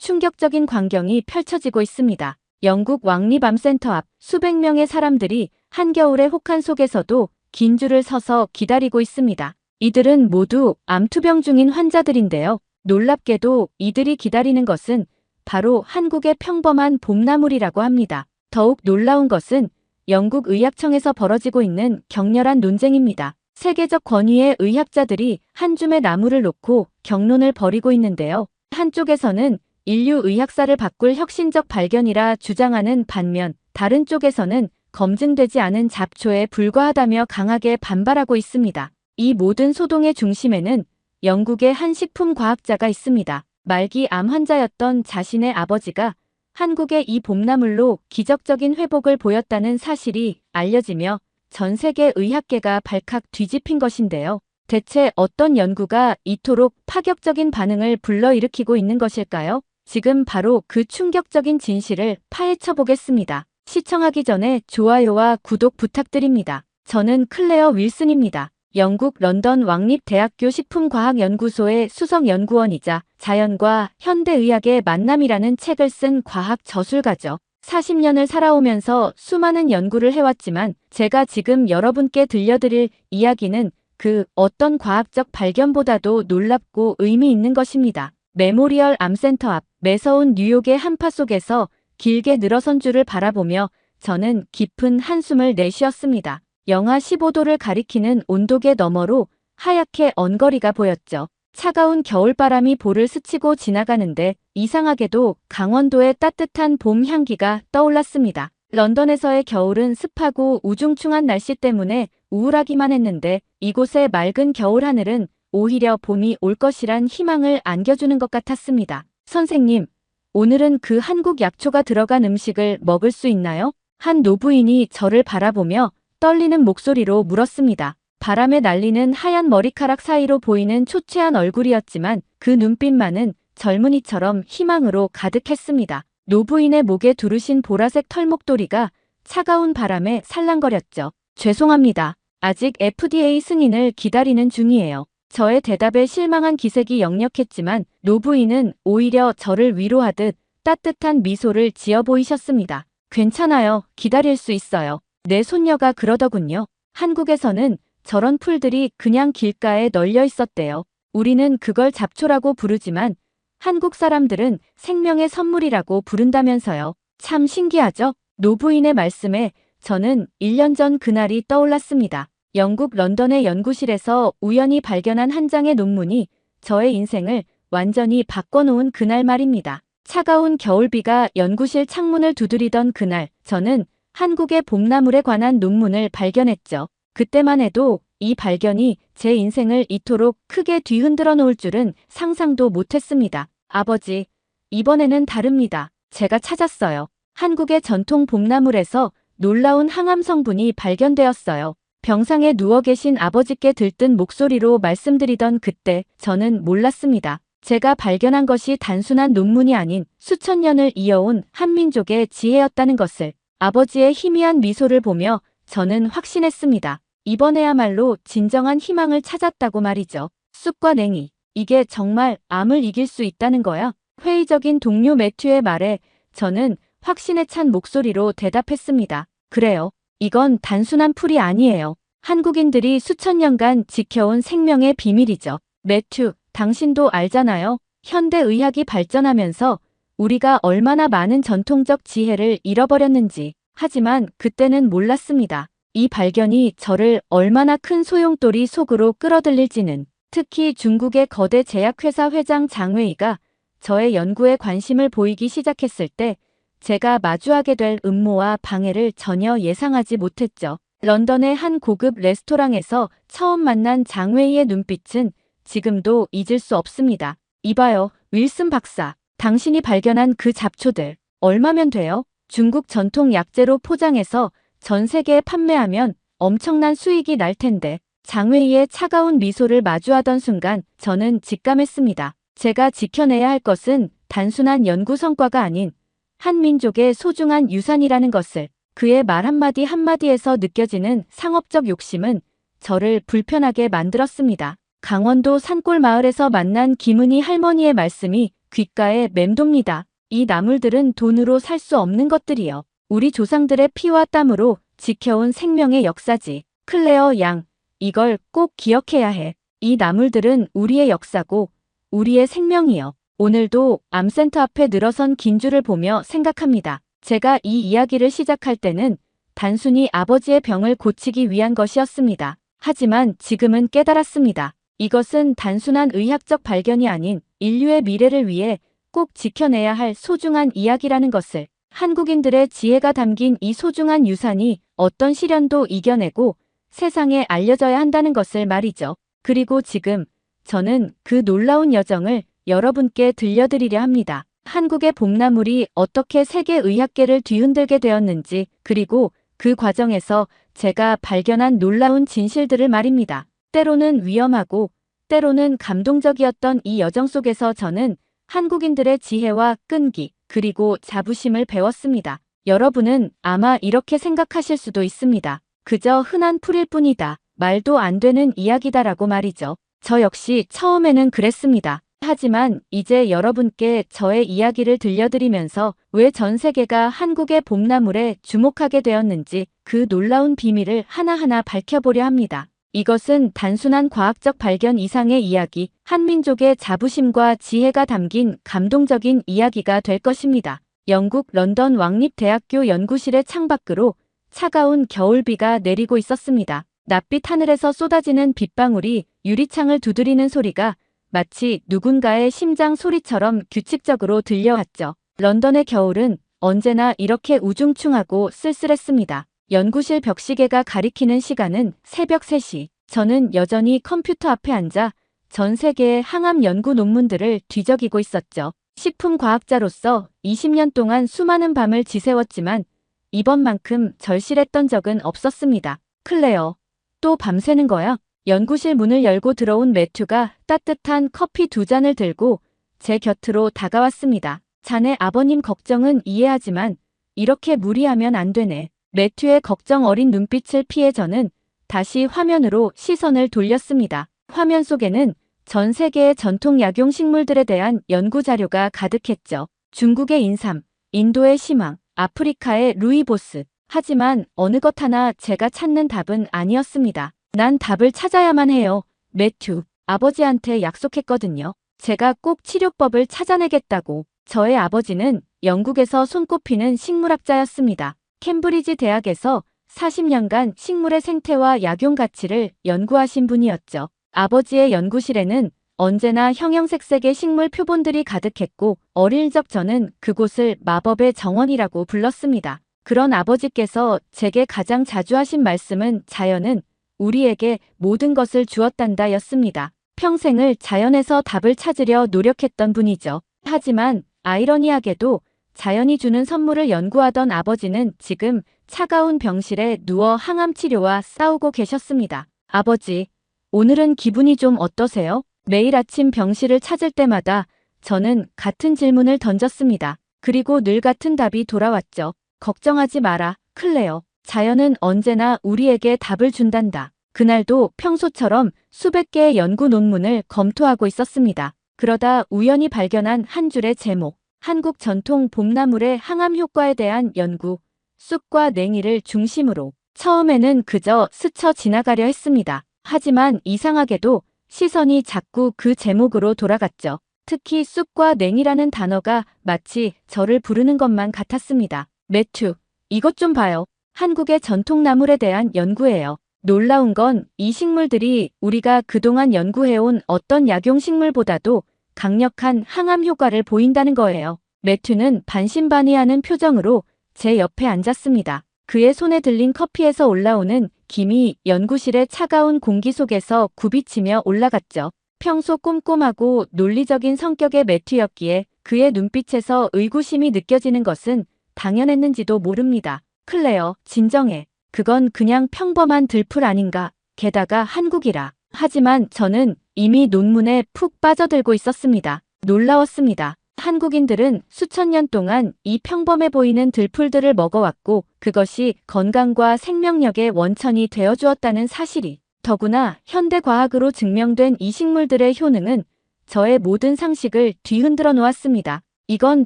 충격적인 광경이 펼쳐지고 있습니다. 영국 왕립암센터 앞 수백 명의 사람들이 한겨울의 혹한 속에서도 긴 줄을 서서 기다리고 있습니다. 이들은 모두 암투병 중인 환자들인데요. 놀랍게도 이들이 기다리는 것은 바로 한국의 평범한 봄나물이라고 합니다. 더욱 놀라운 것은 영국 의학청에서 벌어지고 있는 격렬한 논쟁입니다. 세계적 권위의 의학자들이 한 줌의 나물을 놓고 격론을 벌이고 있는데요. 한쪽에서는 인류 의학사를 바꿀 혁신적 발견이라 주장하는 반면 다른 쪽에서는 검증되지 않은 잡초에 불과하다며 강하게 반발하고 있습니다. 이 모든 소동의 중심에는 영국의 한 식품과학자가 있습니다. 말기 암 환자였던 자신의 아버지가 한국의 이 봄나물로 기적적인 회복을 보였다는 사실이 알려지며 전 세계 의학계가 발칵 뒤집힌 것인데요. 대체 어떤 연구가 이토록 파격적인 반응을 불러일으키고 있는 것일까요? 지금 바로 그 충격적인 진실을 파헤쳐 보겠습니다. 시청하기 전에 좋아요와 구독 부탁드립니다. 저는 클레어 윌슨입니다. 영국 런던 왕립대학교 식품과학연구소의 수석연구원이자 자연과 현대의학의 만남이라는 책을 쓴 과학 저술가죠. 40년을 살아오면서 수많은 연구를 해왔지만 제가 지금 여러분께 들려드릴 이야기는 그 어떤 과학적 발견보다도 놀랍고 의미 있는 것입니다. 메모리얼 암센터 앞 매서운 뉴욕의 한파 속에서 길게 늘어선 줄을 바라보며 저는 깊은 한숨을 내쉬었습니다. 영하 15도를 가리키는 온도계 너머로 하얗게 언거리가 보였죠. 차가운 겨울바람이 볼을 스치고 지나가는데 이상하게도 강원도의 따뜻한 봄 향기가 떠올랐습니다. 런던에서의 겨울은 습하고 우중충한 날씨 때문에 우울하기만 했는데 이곳의 맑은 겨울 하늘은 오히려 봄이 올 것이란 희망을 안겨주는 것 같았습니다. 선생님, 오늘은 그 한국 약초가 들어간 음식을 먹을 수 있나요? 한 노부인이 저를 바라보며 떨리는 목소리로 물었습니다. 바람에 날리는 하얀 머리카락 사이로 보이는 초췌한 얼굴이었지만 그 눈빛만은 젊은이처럼 희망으로 가득했습니다. 노부인의 목에 두르신 보라색 털목도리가 차가운 바람에 살랑거렸죠. 죄송합니다. 아직 FDA 승인을 기다리는 중이에요. 저의 대답에 실망한 기색이 역력했지만 노부인은 오히려 저를 위로하듯 따뜻한 미소를 지어 보이셨습니다. 괜찮아요. 기다릴 수 있어요. 내 손녀가 그러더군요. 한국에서는 저런 풀들이 그냥 길가에 널려 있었대요. 우리는 그걸 잡초라고 부르지만 한국 사람들은 생명의 선물이라고 부른다면서요. 참 신기하죠? 노부인의 말씀에 저는 1년 전 그날이 떠올랐습니다. 영국 런던의 연구실에서 우연히 발견한 한 장의 논문이 저의 인생을 완전히 바꿔놓은 그날 말입니다. 차가운 겨울비가 연구실 창문을 두드리던 그날, 저는 한국의 봄나물에 관한 논문을 발견했죠. 그때만 해도 이 발견이 제 인생을 이토록 크게 뒤흔들어 놓을 줄은 상상도 못했습니다. 아버지, 이번에는 다릅니다. 제가 찾았어요. 한국의 전통 봄나물에서 놀라운 항암 성분이 발견되었어요. 병상에 누워 계신 아버지께 들뜬 목소리로 말씀드리던 그때 저는 몰랐습니다. 제가 발견한 것이 단순한 논문이 아닌 수천 년을 이어온 한민족의 지혜였다는 것을. 아버지의 희미한 미소를 보며 저는 확신했습니다. 이번에야말로 진정한 희망을 찾았다고 말이죠. 쑥과 냉이. 이게 정말 암을 이길 수 있다는 거야? 회의적인 동료 매튜의 말에 저는 확신에 찬 목소리로 대답했습니다. 그래요. 이건 단순한 풀이 아니에요. 한국인들이 수천 년간 지켜온 생명의 비밀이죠. 매튜, 당신도 알잖아요. 현대의학이 발전하면서 우리가 얼마나 많은 전통적 지혜를 잃어버렸는지. 하지만 그때는 몰랐습니다. 이 발견이 저를 얼마나 큰 소용돌이 속으로 끌어들일지는. 특히 중국의 거대 제약회사 회장 장웨이가 저의 연구에 관심을 보이기 시작했을 때 제가 마주하게 될 음모와 방해를 전혀 예상하지 못했죠. 런던의 한 고급 레스토랑에서 처음 만난 장웨이의 눈빛은 지금도 잊을 수 없습니다. 이봐요, 윌슨 박사. 당신이 발견한 그 잡초들 얼마면 돼요? 중국 전통 약재로 포장해서 전 세계에 판매하면 엄청난 수익이 날 텐데. 장웨이의 차가운 미소를 마주하던 순간 저는 직감했습니다. 제가 지켜내야 할 것은 단순한 연구 성과가 아닌 한민족의 소중한 유산이라는 것을. 그의 말 한마디 한마디에서 느껴지는 상업적 욕심은 저를 불편하게 만들었습니다. 강원도 산골 마을에서 만난 김은희 할머니의 말씀이 귓가에 맴돕니다. 이 나물들은 돈으로 살 수 없는 것들이요. 우리 조상들의 피와 땀으로 지켜온 생명의 역사지. 클레어 양, 이걸 꼭 기억해야 해. 이 나물들은 우리의 역사고 우리의 생명이요. 오늘도 암센터 앞에 늘어선 긴줄을 보며 생각합니다. 제가 이 이야기를 시작할 때는 단순히 아버지의 병을 고치기 위한 것이었습니다. 하지만 지금은 깨달았습니다. 이것은 단순한 의학적 발견이 아닌 인류의 미래를 위해 꼭 지켜내야 할 소중한 이야기라는 것을, 한국인들의 지혜가 담긴 이 소중한 유산이 어떤 시련도 이겨내고 세상에 알려져야 한다는 것을 말이죠. 그리고 지금 저는 그 놀라운 여정을 여러분께 들려드리려 합니다. 한국의 봄나물이 어떻게 세계 의학계를 뒤흔들게 되었는지, 그리고 그 과정에서 제가 발견한 놀라운 진실들을 말입니다. 때로는 위험하고 때로는 감동적이었던 이 여정 속에서 저는 한국인들의 지혜와 끈기, 그리고 자부심을 배웠습니다. 여러분은 아마 이렇게 생각하실 수도 있습니다. 그저 흔한 풀일 뿐이다. 말도 안 되는 이야기다라고 말이죠. 저 역시 처음에는 그랬습니다. 하지만 이제 여러분께 저의 이야기를 들려드리면서 왜 전 세계가 한국의 봄나물에 주목하게 되었는지 그 놀라운 비밀을 하나하나 밝혀보려 합니다. 이것은 단순한 과학적 발견 이상의 이야기, 한민족의 자부심과 지혜가 담긴 감동적인 이야기가 될 것입니다. 영국 런던 왕립대학교 연구실의 창밖으로 차가운 겨울비가 내리고 있었습니다. 낯빛 하늘에서 쏟아지는 빗방울이 유리창을 두드리는 소리가 마치 누군가의 심장 소리처럼 규칙적으로 들려왔죠. 런던의 겨울은 언제나 이렇게 우중충하고 쓸쓸했습니다. 연구실 벽시계가 가리키는 시간은 새벽 3시. 저는 여전히 컴퓨터 앞에 앉아 전 세계의 항암 연구 논문들을 뒤적이고 있었죠. 식품과학자로서 20년 동안 수많은 밤을 지새웠지만 이번만큼 절실했던 적은 없었습니다. 클레어, 또 밤새는 거야? 연구실 문을 열고 들어온 매튜가 따뜻한 커피 2잔을 들고 제 곁으로 다가왔습니다. 자네 아버님 걱정은 이해하지만 이렇게 무리하면 안 되네. 매튜의 걱정 어린 눈빛을 피해 저는 다시 화면으로 시선을 돌렸습니다. 화면 속에는 전 세계의 전통 약용 식물들에 대한 연구 자료가 가득했죠. 중국의 인삼, 인도의 시망, 아프리카의 루이보스. 하지만 어느 것 하나 제가 찾는 답은 아니었습니다. 난 답을 찾아야만 해요. 매튜, 아버지한테 약속했거든요. 제가 꼭 치료법을 찾아내겠다고. 저의 아버지는 영국에서 손꼽히는 식물학자였습니다. 캠브리지 대학에서 40년간 식물의 생태와 약용 가치를 연구하신 분이었죠. 아버지의 연구실에는 언제나 형형색색의 식물 표본들이 가득했고 어릴 적 저는 그곳을 마법의 정원이라고 불렀습니다. 그런 아버지께서 제게 가장 자주 하신 말씀은 자연은 우리에게 모든 것을 주었단다 였습니다. 평생을 자연에서 답을 찾으려 노력했던 분이죠. 하지만 아이러니하게도 자연이 주는 선물을 연구하던 아버지는 지금 차가운 병실에 누워 항암 치료와 싸우고 계셨습니다. 아버지, 오늘은 기분이 좀 어떠세요? 매일 아침 병실을 찾을 때마다 저는 같은 질문을 던졌습니다. 그리고 늘 같은 답이 돌아왔죠. 걱정하지 마라, 클레어. 자연은 언제나 우리에게 답을 준단다. 그날도 평소처럼 수백 개의 연구 논문을 검토하고 있었습니다. 그러다 우연히 발견한 한 줄의 제목. 한국 전통 봄나물의 항암 효과에 대한 연구. 쑥과 냉이를 중심으로. 처음에는 그저 스쳐 지나가려 했습니다. 하지만 이상하게도 시선이 자꾸 그 제목으로 돌아갔죠. 특히 쑥과 냉이라는 단어가 마치 저를 부르는 것만 같았습니다. 매튜, 이것 좀 봐요. 한국의 전통나물에 대한 연구예요. 놀라운 건 이 식물들이 우리가 그동안 연구해온 어떤 약용식물보다도 강력한 항암 효과를 보인다는 거예요. 매튜는 반신반의하는 표정으로 제 옆에 앉았습니다. 그의 손에 들린 커피에서 올라오는 김이 연구실의 차가운 공기 속에서 굽이치며 올라갔죠. 평소 꼼꼼하고 논리적인 성격의 매튜였기에 그의 눈빛에서 의구심이 느껴지는 것은 당연했는지도 모릅니다. 클레어, 진정해. 그건 그냥 평범한 들풀 아닌가. 게다가 한국이라. 하지만 저는 이미 논문에 푹 빠져들고 있었습니다. 놀라웠습니다. 한국인들은 수천 년 동안 이 평범해 보이는 들풀들을 먹어왔고 그것이 건강과 생명력의 원천이 되어주었다는 사실이. 더구나 현대과학으로 증명된 이 식물들의 효능은 저의 모든 상식을 뒤흔들어 놓았습니다. 이건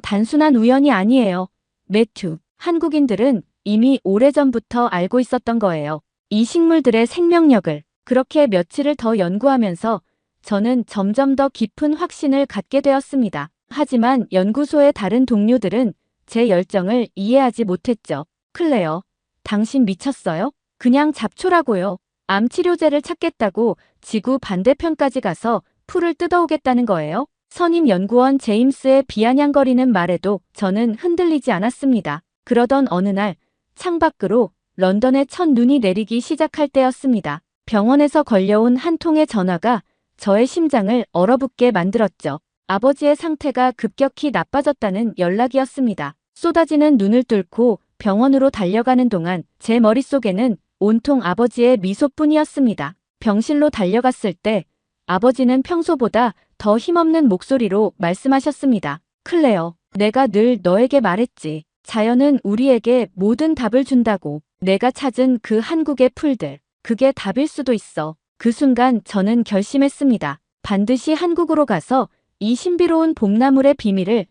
단순한 우연이 아니에요. 매튜, 한국인들은 이미 오래전부터 알고 있었던 거예요. 이 식물들의 생명력을. 그렇게 며칠을 더 연구하면서 저는 점점 더 깊은 확신을 갖게 되었습니다. 하지만 연구소의 다른 동료들은 제 열정을 이해하지 못했죠. 클레어, 당신 미쳤어요? 그냥 잡초라고요. 암 치료제를 찾겠다고 지구 반대편까지 가서 풀을 뜯어오겠다는 거예요? 선임 연구원 제임스의 비아냥거리는 말에도 저는 흔들리지 않았습니다. 그러던 어느 날 창밖으로 런던의 첫눈이 내리기 시작할 때였습니다. 병원에서 걸려온 한 통의 전화가 저의 심장을 얼어붙게 만들었죠. 아버지의 상태가 급격히 나빠졌다는 연락이었습니다. 쏟아지는 눈을 뚫고 병원으로 달려가는 동안 제 머릿속에는 온통 아버지의 미소뿐이었습니다. 병실로 달려갔을 때 아버지는 평소보다 더 힘없는 목소리로 말씀하셨습니다. 클레어, 내가 늘 너에게 말했지. 자연은 우리에게 모든 답을 준다고. 내가 찾은 그 한국의 풀들, 그게 답일 수도 있어. 그 순간 저는 결심했습니다. 반드시 한국으로 가서 이 신비로운 봄나물의 비밀을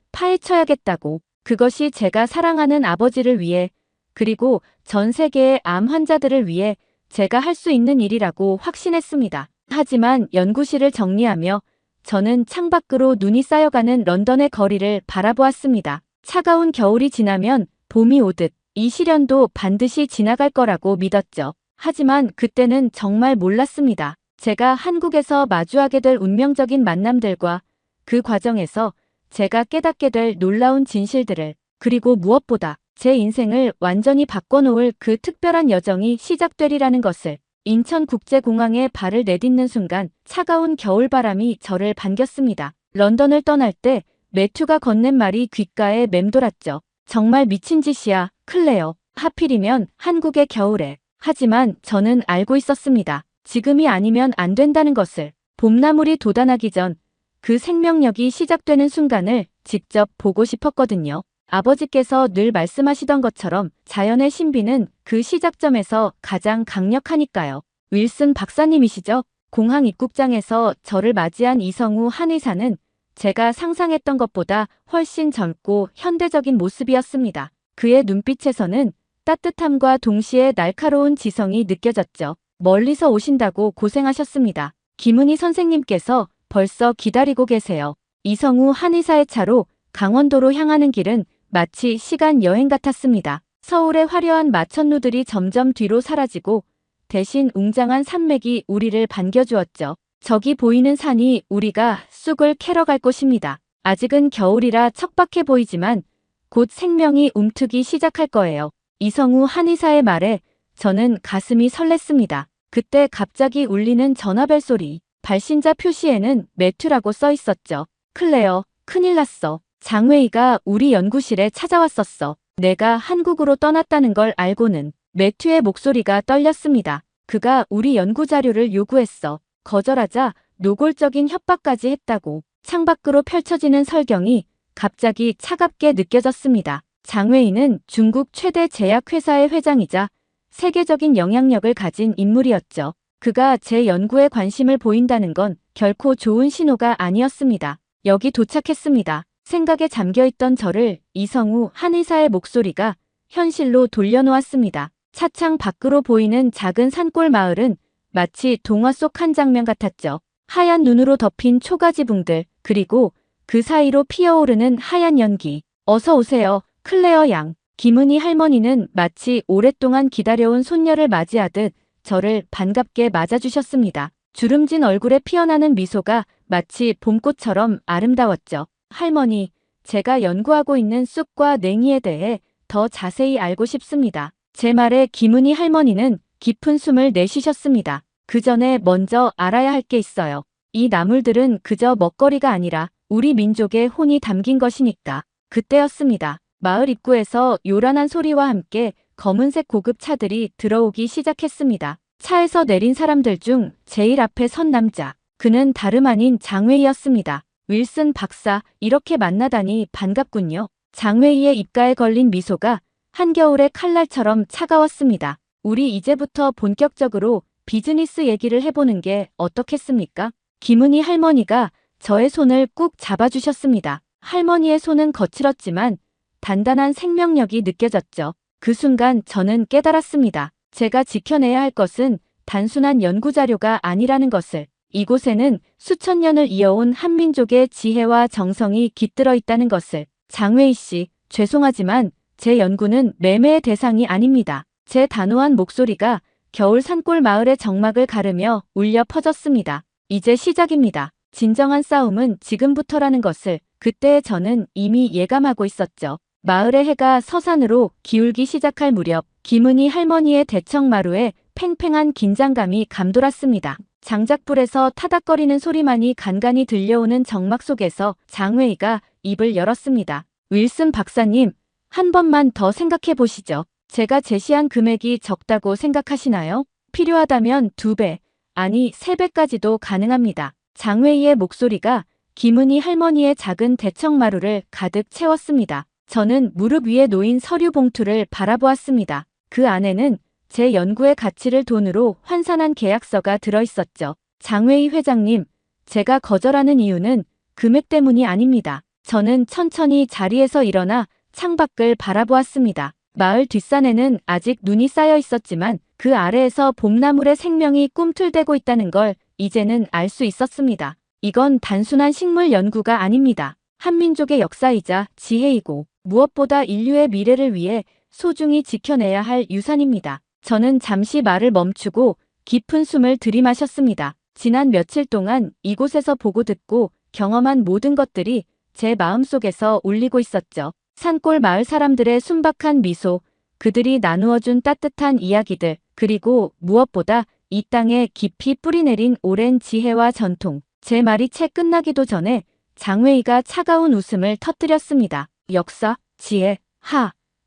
파헤쳐야겠다고. 그것이 제가 사랑하는 아버지를 위해, 그리고 전 세계의 암 환자들을 위해 제가 할 수 있는 일이라고 확신했습니다. 하지만 연구실을 정리하며 저는 창밖으로 눈이 쌓여가는 런던의 거리를 바라보았습니다. 차가운 겨울이 지나면 봄이 오듯 이 시련도 반드시 지나갈 거라고 믿었죠. 하지만 그때는 정말 몰랐습니다. 제가 한국에서 마주하게 될 운명적인 만남들과 그 과정에서 제가 깨닫게 될 놀라운 진실들을, 그리고 무엇보다 제 인생을 완전히 바꿔놓을 그 특별한 여정이 시작되리라는 것을. 인천국제공항에 발을 내딛는 순간 차가운 겨울바람이 저를 반겼습니다. 런던을 떠날 때 매튜가 건넨 말이 귓가에 맴돌았죠. 정말 미친 짓이야, 클레어. 하필이면 한국의 겨울에. 하지만 저는 알고 있었습니다. 지금이 아니면 안 된다는 것을. 봄나물이 돋아나기 전 그 생명력이 시작되는 순간을 직접 보고 싶었거든요. 아버지께서 늘 말씀하시던 것처럼 자연의 신비는 그 시작점에서 가장 강력하니까요. 윌슨 박사님이시죠? 공항 입국장에서 저를 맞이한 이성우 한의사는 제가 상상했던 것보다 훨씬 젊고 현대적인 모습이었습니다. 그의 눈빛에서는 따뜻함과 동시에 날카로운 지성이 느껴졌죠. 멀리서 오신다고 고생하셨습니다. 김은희 선생님께서 벌써 기다리고 계세요. 이성우 한의사의 차로 강원도로 향하는 길은 마치 시간 여행 같았습니다. 서울의 화려한 마천루들이 점점 뒤로 사라지고 대신 웅장한 산맥이 우리를 반겨주었죠. 저기 보이는 산이 우리가 쑥을 캐러 갈 곳입니다. 아직은 겨울이라 척박해 보이지만 곧 생명이 움트기 시작할 거예요. 이성우 한의사의 말에 저는 가슴이 설렜습니다. 그때 갑자기 울리는 전화벨 소리. 발신자 표시에는 매튜라고 써 있었죠. 클레어, 큰일 났어. 장웨이가 우리 연구실에 찾아왔었어. 내가 한국으로 떠났다는 걸 알고는. 매튜의 목소리가 떨렸습니다. 그가 우리 연구 자료를 요구했어. 거절하자 노골적인 협박까지 했다고. 창밖으로 펼쳐지는 설경이 갑자기 차갑게 느껴졌습니다. 장웨이는 중국 최대 제약회사의 회장이자 세계적인 영향력을 가진 인물이었죠. 그가 제 연구에 관심을 보인다는 건 결코 좋은 신호가 아니었습니다. 여기 도착했습니다. 생각에 잠겨있던 저를 이성우 한의사의 목소리가 현실로 돌려놓았습니다. 차창 밖으로 보이는 작은 산골 마을은 마치 동화 속 한 장면 같았죠. 하얀 눈으로 덮인 초가지붕들, 그리고 그 사이로 피어오르는 하얀 연기. 어서 오세요, 클레어 양. 김은희 할머니는 마치 오랫동안 기다려온 손녀를 맞이하듯 저를 반갑게 맞아주셨습니다. 주름진 얼굴에 피어나는 미소가 마치 봄꽃처럼 아름다웠죠. 할머니, 제가 연구하고 있는 쑥과 냉이에 대해 더 자세히 알고 싶습니다. 제 말에 김은희 할머니는 깊은 숨을 내쉬셨습니다. 그 전에 먼저 알아야 할 게 있어요. 이 나물들은 그저 먹거리가 아니라 우리 민족의 혼이 담긴 것이니까. 그때였습니다. 마을 입구에서 요란한 소리와 함께 검은색 고급 차들이 들어오기 시작했습니다. 차에서 내린 사람들 중 제일 앞에 선 남자. 그는 다름 아닌 장웨이였습니다. 윌슨 박사, 이렇게 만나다니 반갑군요. 장웨이의 입가에 걸린 미소가 한겨울의 칼날처럼 차가웠습니다. 우리 이제부터 본격적으로 비즈니스 얘기를 해보는 게 어떻겠습니까? 김은희 할머니가 저의 손을 꾹 잡아주셨습니다. 할머니의 손은 거칠었지만 단단한 생명력이 느껴졌죠. 그 순간 저는 깨달았습니다. 제가 지켜내야 할 것은 단순한 연구자료가 아니라는 것을. 이곳에는 수천 년을 이어온 한민족의 지혜와 정성이 깃들어 있다는 것을. 장웨이 씨, 죄송하지만 제 연구는 매매의 대상이 아닙니다. 제 단호한 목소리가 겨울 산골 마을의 정막을 가르며 울려 퍼졌습니다. 이제 시작입니다. 진정한 싸움은 지금부터라는 것을 그때 저는 이미 예감하고 있었죠. 마을의 해가 서산으로 기울기 시작할 무렵 김은희 할머니의 대청마루에 팽팽한 긴장감이 감돌았습니다. 장작불에서 타닥거리는 소리만이 간간히 들려오는 정막 속에서 장웨이가 입을 열었습니다. 윌슨 박사님, 한 번만 더 생각해 보시죠. 제가 제시한 금액이 적다고 생각하시나요? 필요하다면 2배, 아니 3배까지도 가능합니다. 장웨이의 목소리가 김은희 할머니의 작은 대청마루를 가득 채웠습니다. 저는 무릎 위에 놓인 서류 봉투를 바라보았습니다. 그 안에는 제 연구의 가치를 돈으로 환산한 계약서가 들어있었죠. 장웨이 회장님, 제가 거절하는 이유는 금액 때문이 아닙니다. 저는 천천히 자리에서 일어나 창밖을 바라보았습니다. 마을 뒷산에는 아직 눈이 쌓여 있었지만 그 아래에서 봄나물의 생명이 꿈틀대고 있다는 걸 이제는 알 수 있었습니다. 이건 단순한 식물 연구가 아닙니다. 한민족의 역사이자 지혜이고 무엇보다 인류의 미래를 위해 소중히 지켜내야 할 유산입니다. 저는 잠시 말을 멈추고 깊은 숨을 들이마셨습니다. 지난 며칠 동안 이곳에서 보고 듣고 경험한 모든 것들이 제 마음속에서 울리고 있었죠. 산골 마을 사람들의 순박한 미소, 그들이 나누어준 따뜻한 이야기들, 그리고 무엇보다 이 땅에 깊이 뿌리내린 오랜 지혜와 전통. 제 말이 채 끝나기도 전에 장웨이가 차가운 웃음을 터뜨렸습니다. 역사, 지혜,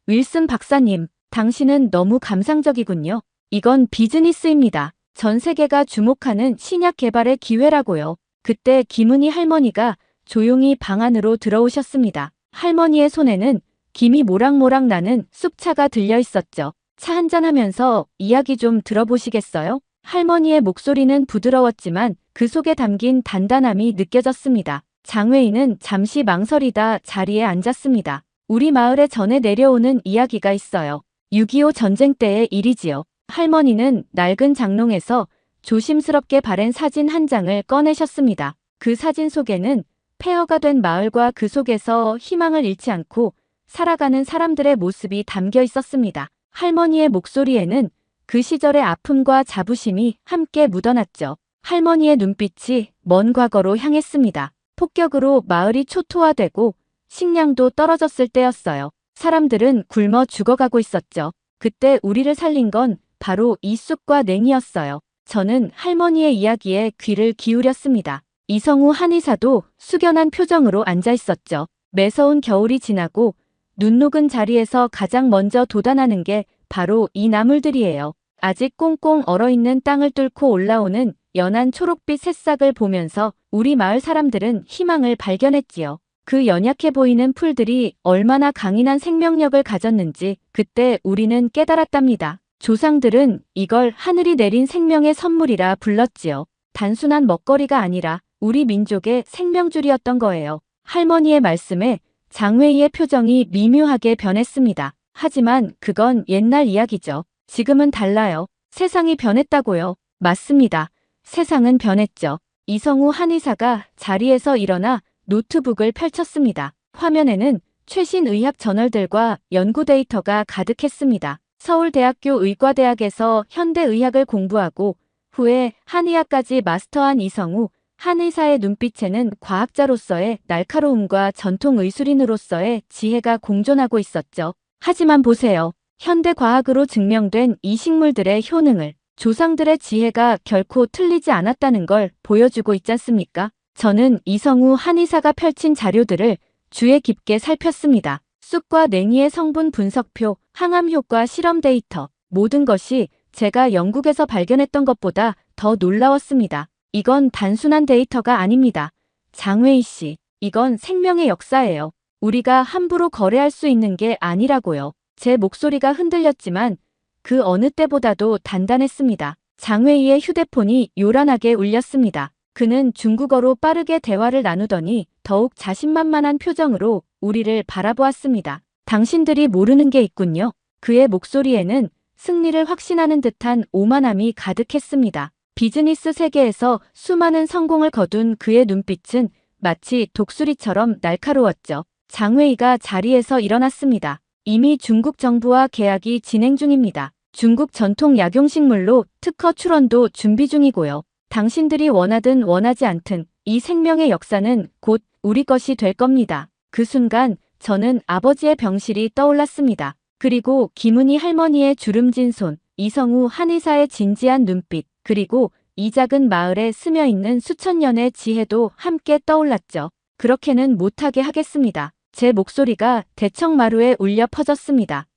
윌슨 박사님, 당신은 너무 감상적이군요. 이건 비즈니스입니다. 전 세계가 주목하는 신약 개발의 기회라고요. 그때 김은희 할머니가 조용히 방 안으로 들어오셨습니다. 할머니의 손에는 김이 모락모락 나는 쑥차가 들려 있었죠. 차 한잔하면서 이야기 좀 들어보시겠어요? 할머니의 목소리는 부드러웠지만 그 속에 담긴 단단함이 느껴졌습니다. 장웨이는 잠시 망설이다 자리에 앉았습니다. 우리 마을에 전해 내려오는 이야기가 있어요. 6.25 전쟁 때의 일이지요. 할머니는 낡은 장롱에서 조심스럽게 바랜 사진 한 장을 꺼내셨습니다. 그 사진 속에는 폐허가 된 마을과 그 속에서 희망을 잃지 않고 살아가는 사람들의 모습이 담겨 있었습니다. 할머니의 목소리에는 그 시절의 아픔과 자부심이 함께 묻어났죠. 할머니의 눈빛이 먼 과거로 향했습니다. 폭격으로 마을이 초토화되고 식량도 떨어졌을 때였어요. 사람들은 굶어 죽어가고 있었죠. 그때 우리를 살린 건 바로 이 쑥과 냉이였어요. 저는 할머니의 이야기에 귀를 기울였습니다. 이성우 한의사도 숙연한 표정으로 앉아 있었죠. 매서운 겨울이 지나고 눈 녹은 자리에서 가장 먼저 돋아나는 게 바로 이 나물들이에요. 아직 꽁꽁 얼어있는 땅을 뚫고 올라오는 연한 초록빛 새싹을 보면서 우리 마을 사람들은 희망을 발견했지요. 그 연약해 보이는 풀들이 얼마나 강인한 생명력을 가졌는지 그때 우리는 깨달았답니다. 조상들은 이걸 하늘이 내린 생명의 선물이라 불렀지요. 단순한 먹거리가 아니라 우리 민족의 생명줄이었던 거예요. 할머니의 말씀에 장웨이의 표정이 미묘하게 변했습니다. 하지만 그건 옛날 이야기죠. 지금은 달라요. 세상이 변했다고요. 맞습니다. 세상은 변했죠. 이성우 한의사가 자리에서 일어나 노트북을 펼쳤습니다. 화면에는 최신 의학 저널들과 연구 데이터가 가득했습니다. 서울대학교 의과대학에서 현대의학을 공부하고 후에 한의학까지 마스터한 이성우 한의사의 눈빛에는 과학자로서의 날카로움과 전통의술인으로서의 지혜가 공존하고 있었죠. 하지만 보세요. 현대과학으로 증명된 이 식물들의 효능을, 조상들의 지혜가 결코 틀리지 않았다는 걸 보여주고 있지 않습니까? 저는 이성우 한의사가 펼친 자료들을 주의 깊게 살폈습니다. 쑥과 냉이의 성분 분석표, 항암 효과 실험 데이터, 모든 것이 제가 영국에서 발견했던 것보다 더 놀라웠습니다. 이건 단순한 데이터가 아닙니다. 장웨이 씨, 이건 생명의 역사예요. 우리가 함부로 거래할 수 있는 게 아니라고요. 제 목소리가 흔들렸지만 그 어느 때보다도 단단했습니다. 장웨이의 휴대폰이 요란하게 울렸습니다. 그는 중국어로 빠르게 대화를 나누더니 더욱 자신만만한 표정으로 우리를 바라보았습니다. 당신들이 모르는 게 있군요. 그의 목소리에는 승리를 확신하는 듯한 오만함이 가득했습니다. 비즈니스 세계에서 수많은 성공을 거둔 그의 눈빛은 마치 독수리처럼 날카로웠죠. 장웨이가 자리에서 일어났습니다. 이미 중국 정부와 계약이 진행 중입니다. 중국 전통 약용식물로 특허 출원도 준비 중이고요. 당신들이 원하든 원하지 않든 이 생명의 역사는 곧 우리 것이 될 겁니다. 그 순간 저는 아버지의 병실이 떠올랐습니다. 그리고 김은희 할머니의 주름진 손, 이성우 한의사의 진지한 눈빛, 그리고 이 작은 마을에 스며있는 수천 년의 지혜도 함께 떠올랐죠. 그렇게는 못하게 하겠습니다. 제 목소리가 대청마루에 울려 퍼졌습니다.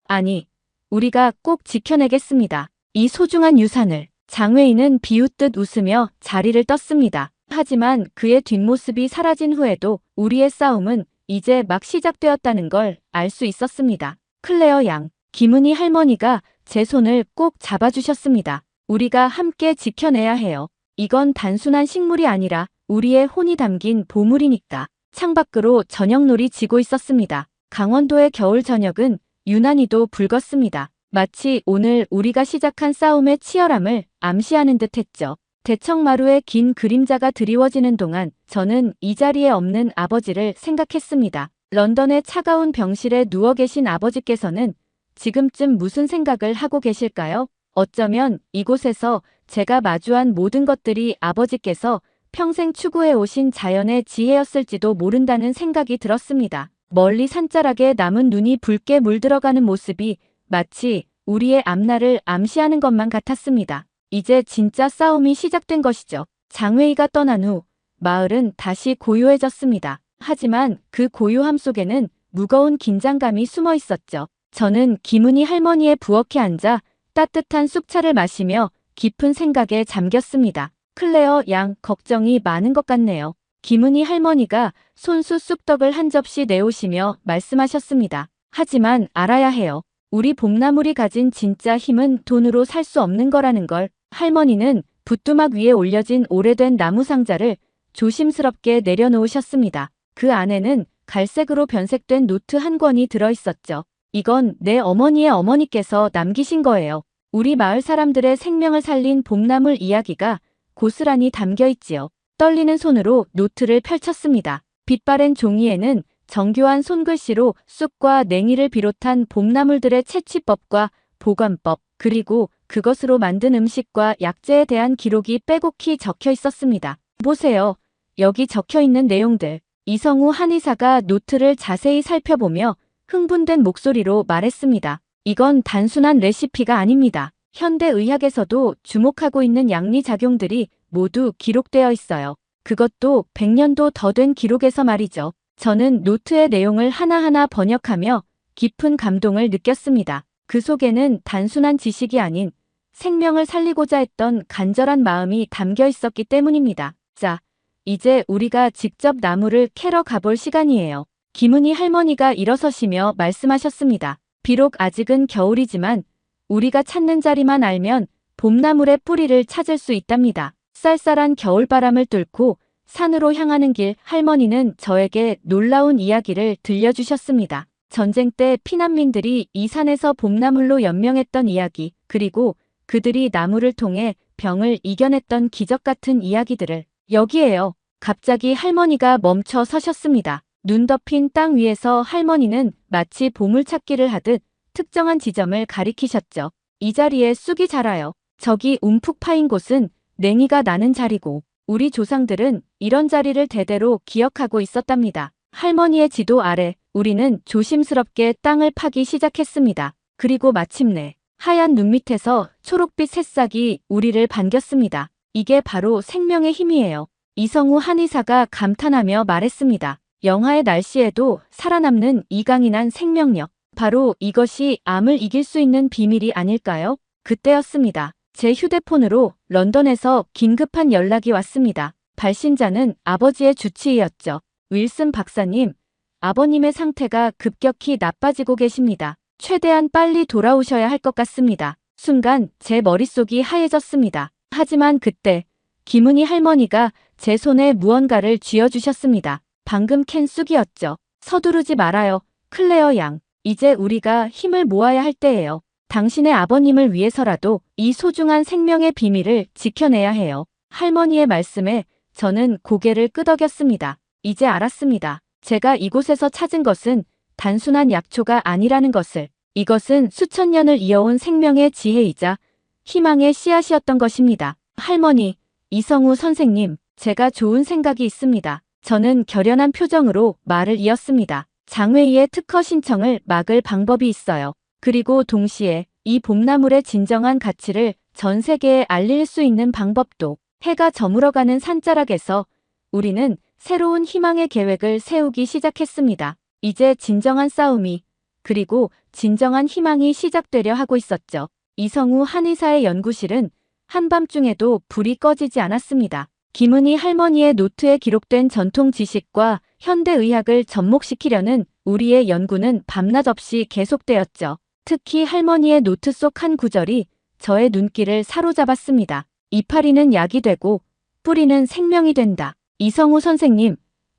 아니, 우리가 꼭 지켜내겠습니다. 이 소중한 유산을. 장웨이는 비웃듯 웃으며 자리를 떴습니다. 하지만 그의 뒷모습이 사라진 후에도 우리의 싸움은 이제 막 시작되었다는 걸 알 수 있었습니다. 클레어 양, 김은희 할머니가 제 손을 꼭 잡아주셨습니다. 우리가 함께 지켜내야 해요. 이건 단순한 식물이 아니라 우리의 혼이 담긴 보물이니까. 창밖으로 저녁놀이 지고 있었습니다. 강원도의 겨울 저녁은 유난히도 붉었습니다. 마치 오늘 우리가 시작한 싸움의 치열함을 암시하는 듯 했죠. 대청마루의 긴 그림자가 드리워지는 동안 저는 이 자리에 없는 아버지를 생각했습니다. 런던의 차가운 병실에 누워 계신 아버지께서는 지금쯤 무슨 생각을 하고 계실까요? 어쩌면 이곳에서 제가 마주한 모든 것들이 아버지께서 평생 추구해 오신 자연의 지혜였을지도 모른다는 생각이 들었습니다. 멀리 산자락에 남은 눈이 붉게 물들어가는 모습이 마치 우리의 앞날을 암시하는 것만 같았습니다. 이제 진짜 싸움이 시작된 것이죠. 장웨이가 떠난 후 마을은 다시 고요해졌습니다. 하지만 그 고요함 속에는 무거운 긴장감이 숨어 있었죠. 저는 김은희 할머니의 부엌에 앉아 따뜻한 쑥차를 마시며 깊은 생각에 잠겼습니다. 클레어 양, 걱정이 많은 것 같네요. 김은희 할머니가 손수 쑥떡을 한 접시 내오시며 말씀하셨습니다. 하지만 알아야 해요. 우리 봄나물이 가진 진짜 힘은 돈으로 살 수 없는 거라는 걸. 할머니는 부뚜막 위에 올려진 오래된 나무 상자를 조심스럽게 내려놓으셨습니다. 그 안에는 갈색으로 변색된 노트 한 권이 들어있었죠. 이건 내 어머니의 어머니께서 남기신 거예요. 우리 마을 사람들의 생명을 살린 봄나물 이야기가 고스란히 담겨있지요. 떨리는 손으로 노트를 펼쳤습니다. 빛바랜 종이에는 정교한 손글씨로 쑥과 냉이를 비롯한 봄나물들의 채취법과 보관법, 그리고 그것으로 만든 음식과 약재에 대한 기록이 빼곡히 적혀 있었습니다. 보세요. 여기 적혀 있는 내용들. 이성우 한의사가 노트를 자세히 살펴보며 흥분된 목소리로 말했습니다. 이건 단순한 레시피가 아닙니다. 현대의학에서도 주목하고 있는 양리작용들이 모두 기록되어 있어요. 그것도 100년도 더 된 기록에서 말이죠. 저는 노트의 내용을 하나하나 번역하며 깊은 감동을 느꼈습니다. 그 속에는 단순한 지식이 아닌 생명을 살리고자 했던 간절한 마음이 담겨 있었기 때문입니다. 자, 이제 우리가 직접 나무를 캐러 가볼 시간이에요. 김은희 할머니가 일어서시며 말씀하셨습니다. 비록 아직은 겨울이지만 우리가 찾는 자리만 알면 봄나물의 뿌리를 찾을 수 있답니다. 쌀쌀한 겨울바람을 뚫고 산으로 향하는 길, 할머니는 저에게 놀라운 이야기를 들려주셨습니다. 전쟁 때 피난민들이 이 산에서 봄나물로 연명했던 이야기, 그리고 그들이 나무를 통해 병을 이겨냈던 기적 같은 이야기들을. 여기에요. 갑자기 할머니가 멈춰 서셨습니다. 눈 덮인 땅 위에서 할머니는 마치 보물찾기를 하듯 특정한 지점을 가리키셨죠. 이 자리에 쑥이 자라요. 저기 움푹 파인 곳은 냉이가 나는 자리고, 우리 조상들은 이런 자리를 대대로 기억하고 있었답니다. 할머니의 지도 아래 우리는 조심스럽게 땅을 파기 시작했습니다. 그리고 마침내 하얀 눈 밑에서 초록빛 새싹이 우리를 반겼습니다. 이게 바로 생명의 힘이에요. 이성우 한의사가 감탄하며 말했습니다. 영하의 날씨에도 살아남는 이 강인한 생명력. 바로 이것이 암을 이길 수 있는 비밀이 아닐까요? 그때였습니다. 제 휴대폰으로 런던에서 긴급한 연락이 왔습니다. 발신자는 아버지의 주치의였죠. 윌슨 박사님, 아버님의 상태가 급격히 나빠지고 계십니다. 최대한 빨리 돌아오셔야 할 것 같습니다. 순간 제 머릿속이 하얘졌습니다. 하지만 그때 김은희 할머니가 제 손에 무언가를 쥐어주셨습니다. 방금 캔 쑥이었죠. 서두르지 말아요, 클레어 양. 이제 우리가 힘을 모아야 할 때예요. 당신의 아버님을 위해서라도 이 소중한 생명의 비밀을 지켜내야 해요. 할머니의 말씀에 저는 고개를 끄덕였습니다. 이제 알았습니다. 제가 이곳에서 찾은 것은 단순한 약초가 아니라는 것을. 이것은 수천 년을 이어온 생명의 지혜이자 희망의 씨앗이었던 것입니다. 할머니, 이성우 선생님, 제가 좋은 생각이 있습니다. 저는 결연한 표정으로 말을 이었습니다. 장외희의 특허 신청을 막을 방법이 있어요. 그리고 동시에 이 봄나물의 진정한 가치를 전 세계에 알릴 수 있는 방법도. 해가 저물어가는 산자락에서 우리는 새로운 희망의 계획을 세우기 시작했습니다. 이제 진정한 싸움이, 그리고 진정한 희망이 시작되려 하고 있었죠. 이성우 한의사의 연구실은 한밤중에도 불이 꺼지지 않았습니다. 김은희 할머니의 노트에 기록된 전통 지식과 현대의학을 접목시키려는 우리의 연구는 밤낮 없이 계속되었죠. 특히 할머니의 노트 속 한 구절이 저의 눈길을 사로잡았습니다. 이파리는 약이 되고 뿌리는 생명이 된다. 이성우 선생님,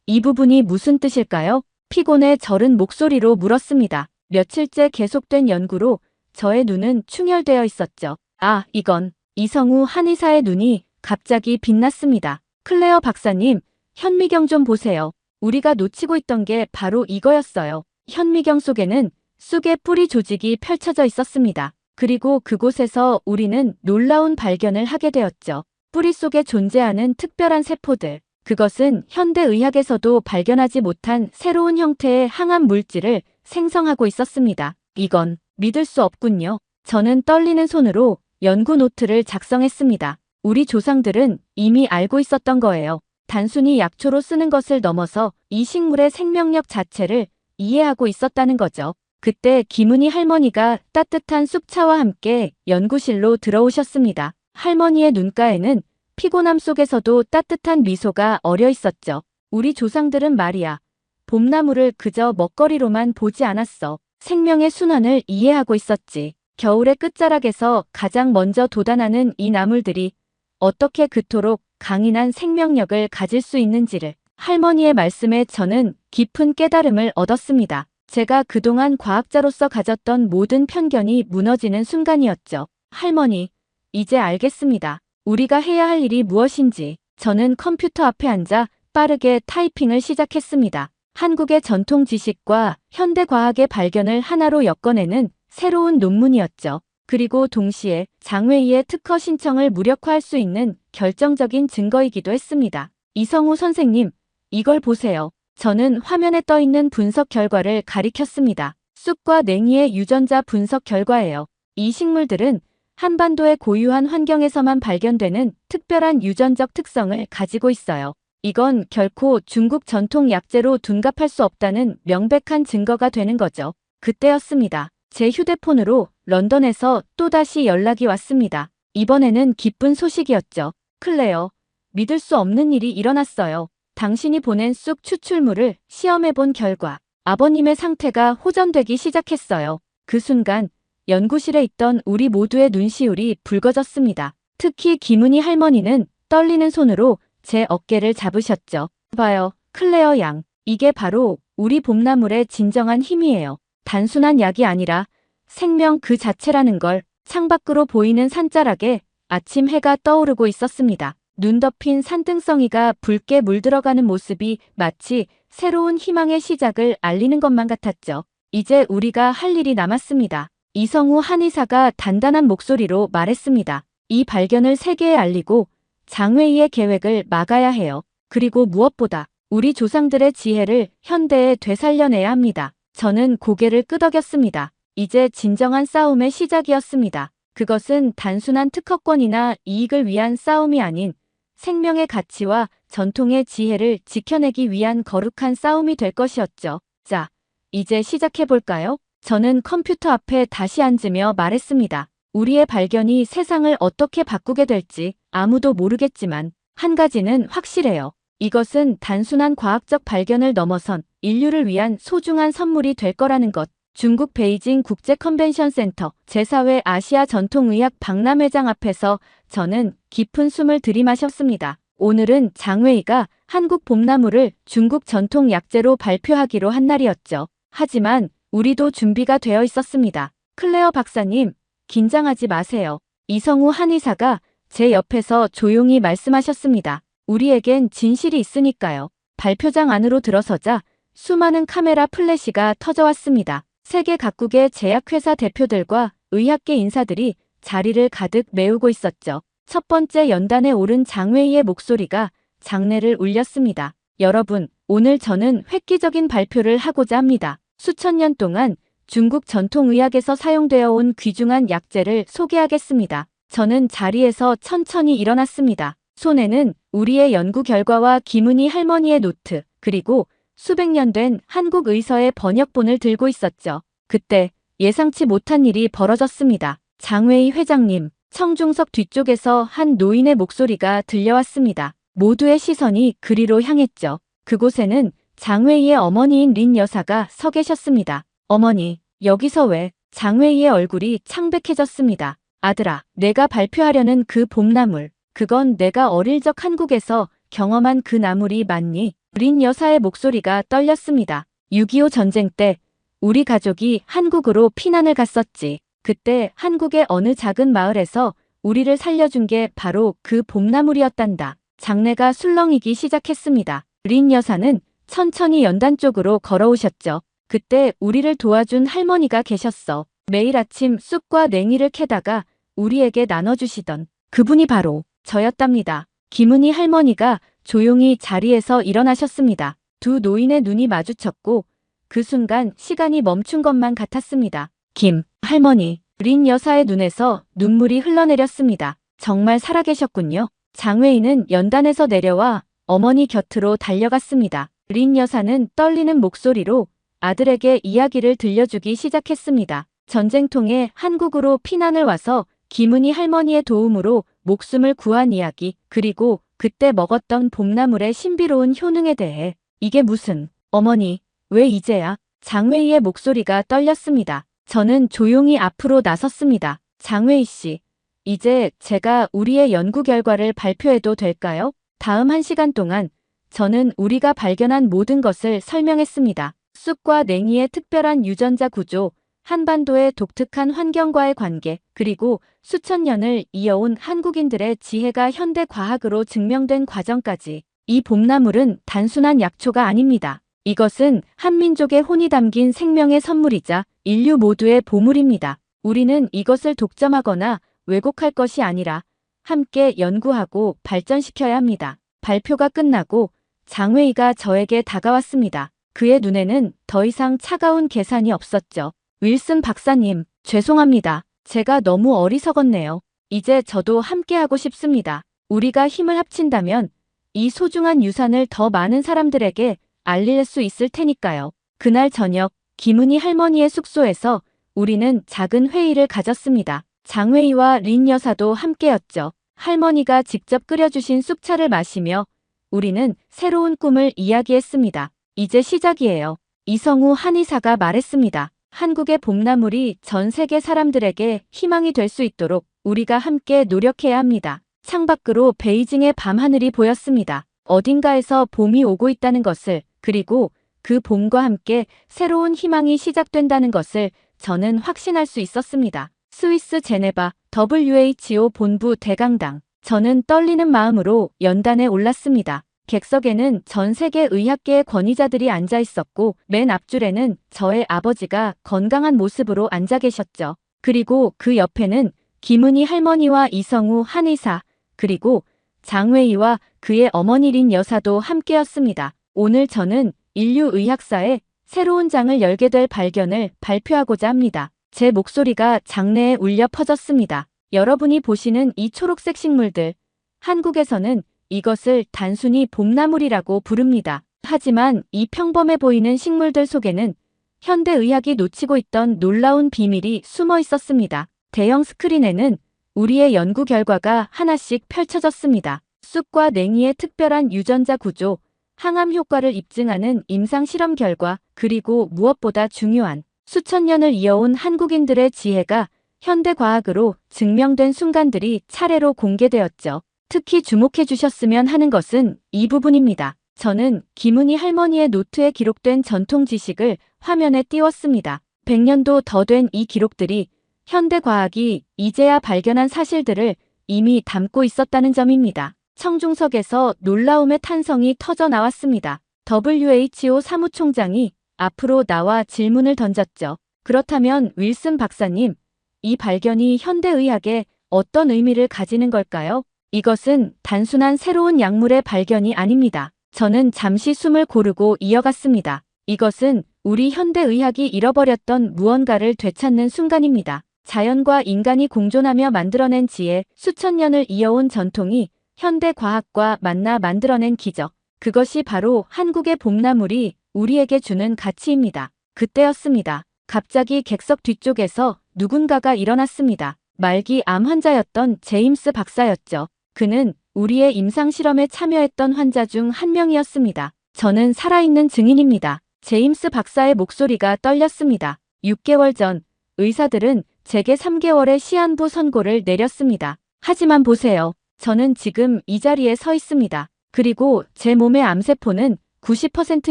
이 부분이 무슨 뜻일까요? 피곤에 절은 목소리로 물었습니다. 며칠째 계속된 연구로 저의 눈은 충혈되어 있었죠. 아, 이건. 이성우 한의사의 눈이 갑자기 빛났습니다. 클레어 박사님, 현미경 좀 보세요. 우리가 놓치고 있던 게 바로 이거였어요. 현미경 속에는 쑥의 뿌리 조직이 펼쳐져 있었습니다. 그리고 그곳에서 우리는 놀라운 발견을 하게 되었죠. 뿌리 속에 존재하는 특별한 세포들. 그것은 현대의학에서도 발견하지 못한 새로운 형태의 항암 물질을 생성하고 있었습니다. 이건 믿을 수 없군요. 저는 떨리는 손으로 연구 노트를 작성했습니다. 우리 조상들은 이미 알고 있었던 거예요. 단순히 약초로 쓰는 것을 넘어서 이 식물의 생명력 자체를 이해하고 있었다는 거죠. 그때 김은희 할머니가 따뜻한 쑥차와 함께 연구실로 들어오셨습니다. 할머니의 눈가에는 피곤함 속에서도 따뜻한 미소가 어려 있었죠. 우리 조상들은 말이야, 봄나무를 그저 먹거리로만 보지 않았어. 생명의 순환을 이해하고 있었지. 겨울의 끝자락에서 가장 먼저 돋아나는 이 나물들이 어떻게 그토록 강인한 생명력을 가질 수 있는지를. 할머니의 말씀에 저는 깊은 깨달음을 얻었습니다. 제가 그동안 과학자로서 가졌던 모든 편견이 무너지는 순간이었죠. 할머니, 이제 알겠습니다. 우리가 해야 할 일이 무엇인지. 저는 컴퓨터 앞에 앉아 빠르게 타이핑을 시작했습니다. 한국의 전통 지식과 현대 과학의 발견을 하나로 엮어내는 새로운 논문이었죠. 그리고 동시에 장외희의 특허 신청을 무력화할 수 있는 결정적인 증거이기도 했습니다. 이성우 선생님, 이걸 보세요. 저는 화면에 떠 있는 분석 결과를 가리켰습니다. 쑥과 냉이의 유전자 분석 결과예요. 이 식물들은 한반도의 고유한 환경에서만 발견되는 특별한 유전적 특성을 가지고 있어요. 이건 결코 중국 전통 약재로 둔갑할 수 없다는 명백한 증거가 되는 거죠. 그때였습니다. 제 휴대폰으로 런던에서 또다시 연락이 왔습니다. 이번에는 기쁜 소식이었죠. 클레어, 믿을 수 없는 일이 일어났어요. 당신이 보낸 쑥 추출물을 시험해본 결과 아버님의 상태가 호전되기 시작했어요. 그 순간 연구실에 있던 우리 모두의 눈시울이 붉어졌습니다. 특히 김은희 할머니는 떨리는 손으로 제 어깨를 잡으셨죠. 봐요, 클레어 양. 이게 바로 우리 봄나물의 진정한 힘이에요. 단순한 약이 아니라 생명 그 자체라는 걸. 창밖으로 보이는 산자락에 아침 해가 떠오르고 있었습니다. 눈 덮인 산등성이가 붉게 물들어가는 모습이 마치 새로운 희망의 시작을 알리는 것만 같았죠. 이제 우리가 할 일이 남았습니다. 이성우 한의사가 단단한 목소리로 말했습니다. 이 발견을 세계에 알리고 장외희의 계획을 막아야 해요. 그리고 무엇보다 우리 조상들의 지혜를 현대에 되살려내야 합니다. 저는 고개를 끄덕였습니다. 이제 진정한 싸움의 시작이었습니다. 그것은 단순한 특허권이나 이익을 위한 싸움이 아닌 생명의 가치와 전통의 지혜를 지켜내기 위한 거룩한 싸움이 될 것이었죠. 자, 이제 시작해볼까요? 저는 컴퓨터 앞에 다시 앉으며 말했습니다. 우리의 발견이 세상을 어떻게 바꾸게 될지 아무도 모르겠지만 한 가지는 확실해요. 이것은 단순한 과학적 발견을 넘어선 인류를 위한 소중한 선물이 될 거라는 것. 중국 베이징 국제 컨벤션 센터 제4회 아시아 전통의학 박람회장 앞에서 저는 깊은 숨을 들이마셨습니다. 오늘은 장웨이가 한국 봄나물을 중국 전통 약재로 발표하기로 한 날이었죠. 하지만 우리도 준비가 되어 있었습니다. 클레어 박사님, 긴장하지 마세요. 이성우 한의사가 제 옆에서 조용히 말씀하셨습니다. 우리에겐 진실이 있으니까요. 발표장 안으로 들어서자 수많은 카메라 플래시가 터져왔습니다. 세계 각국의 제약회사 대표들과 의학계 인사들이 자리를 가득 메우고 있었죠. 첫 번째 연단에 오른 장웨이의 목소리가 장내를 울렸습니다. 여러분, 오늘 저는 획기적인 발표를 하고자 합니다. 수천 년 동안 중국 전통의학에서 사용되어 온 귀중한 약재를 소개하겠습니다. 저는 자리에서 천천히 일어났습니다. 손에는 우리의 연구 결과와 김은희 할머니의 노트, 그리고 수백 년 된 한국 의서의 번역본을 들고 있었죠. 그때 예상치 못한 일이 벌어졌습니다. 장웨이 회장님, 청중석 뒤쪽에서 한 노인의 목소리가 들려왔습니다. 모두의 시선이 그리로 향했죠. 그곳에는 장웨이의 어머니인 린 여사가 서 계셨습니다. 어머니, 여기서 왜? 장웨이의 얼굴이 창백해졌습니다. 아들아, 내가 발표하려는 그 봄나물, 그건 내가 어릴 적 한국에서 경험한 그 나물이 맞니? 린 여사의 목소리가 떨렸습니다. 6.25 전쟁 때 우리 가족이 한국으로 피난을 갔었지. 그때 한국의 어느 작은 마을에서 우리를 살려준 게 바로 그 봄나물이었단다. 장내가 술렁이기 시작했습니다. 린 여사는 천천히 연단 쪽으로 걸어오셨죠. 그때 우리를 도와준 할머니가 계셨어. 매일 아침 쑥과 냉이를 캐다가 우리에게 나눠주시던 그분이 바로 저였답니다. 김은희 할머니가 조용히 자리에서 일어나셨습니다. 두 노인의 눈이 마주쳤고 그 순간 시간이 멈춘 것만 같았습니다. 김 할머니, 린 여사의 눈에서 눈물이 흘러내렸습니다. 정말 살아계셨군요. 장웨이는 연단에서 내려와 어머니 곁으로 달려갔습니다. 린 여사는 떨리는 목소리로 아들에게 이야기를 들려주기 시작했습니다. 전쟁통에 한국으로 피난을 와서 김은희 할머니의 도움으로 목숨을 구한 이야기, 그리고 그때 먹었던 봄나물의 신비로운 효능에 대해. 이게 무슨, 어머니, 왜 이제야? 장웨이의 목소리가 떨렸습니다. 저는 조용히 앞으로 나섰습니다. 장웨이 씨, 이제 제가 우리의 연구 결과를 발표해도 될까요? 다음 1시간 동안 저는 우리가 발견한 모든 것을 설명했습니다. 쑥과 냉이의 특별한 유전자 구조, 한반도의 독특한 환경과의 관계, 그리고 수천 년을 이어온 한국인들의 지혜가 현대 과학으로 증명된 과정까지. 이 봄나물은 단순한 약초가 아닙니다. 이것은 한민족의 혼이 담긴 생명의 선물이자 인류 모두의 보물입니다. 우리는 이것을 독점하거나 왜곡할 것이 아니라 함께 연구하고 발전시켜야 합니다. 발표가 끝나고 장웨이가 저에게 다가왔습니다. 그의 눈에는 더 이상 차가운 계산이 없었죠. 윌슨 박사님, 죄송합니다. 제가 너무 어리석었네요. 이제 저도 함께하고 싶습니다. 우리가 힘을 합친다면 이 소중한 유산을 더 많은 사람들에게 알릴 수 있을 테니까요. 그날 저녁 김은희 할머니의 숙소에서 우리는 작은 회의를 가졌습니다. 장웨이와 린 여사도 함께였죠. 할머니가 직접 끓여주신 쑥차를 마시며 우리는 새로운 꿈을 이야기했습니다. 이제 시작이에요. 이성우 한의사가 말했습니다. 한국의 봄나물이 전 세계 사람들에게 희망이 될 수 있도록 우리가 함께 노력해야 합니다. 창밖으로 베이징의 밤하늘이 보였습니다. 어딘가에서 봄이 오고 있다는 것을, 그리고 그 봄과 함께 새로운 희망이 시작된다는 것을 저는 확신할 수 있었습니다. 스위스 제네바 WHO 본부 대강당. 저는 떨리는 마음으로 연단에 올랐습니다. 객석에는 전 세계 의학계의 권위자들이 앉아 있었고 맨 앞줄에는 저의 아버지가 건강한 모습으로 앉아 계셨죠. 그리고 그 옆에는 김은희 할머니와 이성우 한의사, 그리고 장웨이와 그의 어머니 린 여사도 함께였습니다. 오늘 저는 인류 의학사의 새로운 장을 열게 될 발견을 발표하고자 합니다. 제 목소리가 장내에 울려 퍼졌습니다. 여러분이 보시는 이 초록색 식물들, 한국에서는 이것을 단순히 봄나물이라고 부릅니다. 하지만 이 평범해 보이는 식물들 속에는 현대의학이 놓치고 있던 놀라운 비밀이 숨어 있었습니다. 대형 스크린에는 우리의 연구 결과가 하나씩 펼쳐졌습니다. 쑥과 냉이의 특별한 유전자 구조, 항암 효과를 입증하는 임상 실험 결과, 그리고 무엇보다 중요한 수천 년을 이어온 한국인들의 지혜가 현대과학으로 증명된 순간들이 차례로 공개되었죠. 특히 주목해 주셨으면 하는 것은 이 부분입니다. 저는 김은희 할머니의 노트에 기록된 전통 지식을 화면에 띄웠습니다. 100년도 더 된 이 기록들이 현대과학이 이제야 발견한 사실들을 이미 담고 있었다는 점입니다. 청중석에서 놀라움의 탄성이 터져 나왔습니다. WHO 사무총장이 앞으로 나와 질문을 던졌죠. 그렇다면 윌슨 박사님, 이 발견이 현대의학에 어떤 의미를 가지는 걸까요? 이것은 단순한 새로운 약물의 발견이 아닙니다. 저는 잠시 숨을 고르고 이어갔습니다. 이것은 우리 현대의학이 잃어버렸던 무언가를 되찾는 순간입니다. 자연과 인간이 공존하며 만들어낸 지혜, 수천 년을 이어온 전통이 현대과학과 만나 만들어낸 기적. 그것이 바로 한국의 봄나물이 우리에게 주는 가치입니다. 그때였습니다. 갑자기 객석 뒤쪽에서 누군가가 일어났습니다. 말기 암 환자였던 제임스 박사였죠. 그는 우리의 임상실험에 참여했던 환자 중 한 명이었습니다. 저는 살아있는 증인입니다. 제임스 박사의 목소리가 떨렸습니다. 6개월 전 의사들은 제게 3개월의 시한부 선고를 내렸습니다. 하지만 보세요. 저는 지금 이 자리에 서 있습니다. 그리고 제 몸의 암세포는 90%